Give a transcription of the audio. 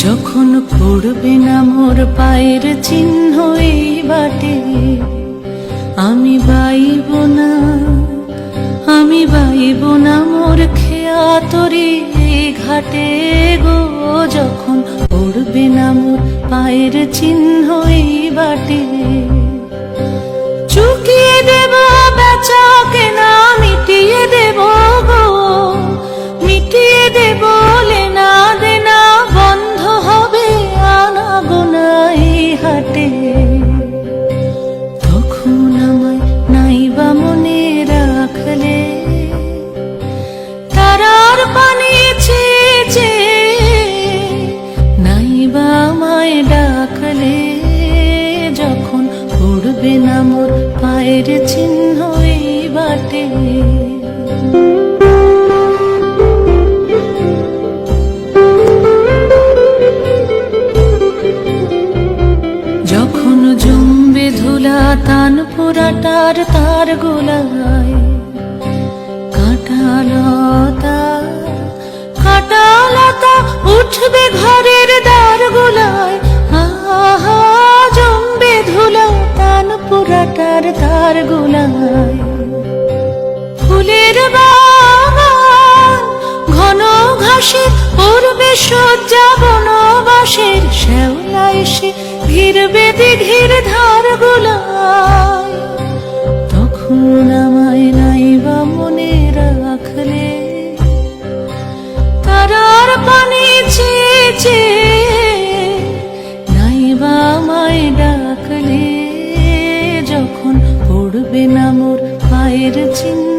যখন পড়বে না মোর পায়ের চিহ্ন এই বাটে, আমি বাইব না, আমি বাইব না মোর খেয়া তরি ঘাটে গো। যখন পড়বে না মোর পায়ের চিহ্ন এই বাটে, চুকিয়ে দেব বেচা কেনা, মিটিয়ে দেব গো, মিটিয়ে দেব লেনা দেনা, বন্ধ হবে আনা গোনা এই হাটে। তখন আমায় নাইবা মনে রাখলে, তারার পানি চেয়ে চেয়ে নাইবা আমায় ডাকলে। যখন পড়বে না মোর পায়ের চিহ্ন এই বাটে, যখন জমবে ধুলা তান পোড়াটার তার গোলায়, কাঁটালতা কাঁটালতা উঠবে ঘরের দ্বার গোলায়। আহা জমবে ধুলা তান পোড়াটার তার গোলায়। ফুলের বাগান ঘন ঘাসে পড়বে শয্যা বনবাসের, শ্যাওলা এসে ঘিরবে দিঘির ধার গোলায়। তখন আমায় নাইবা মনে রাখলে, তারার পানি চেয়ে চেয়ে নাইবা আমায় ডাকলে। যখন পড়বে না মোর পায়ের চিহ্ন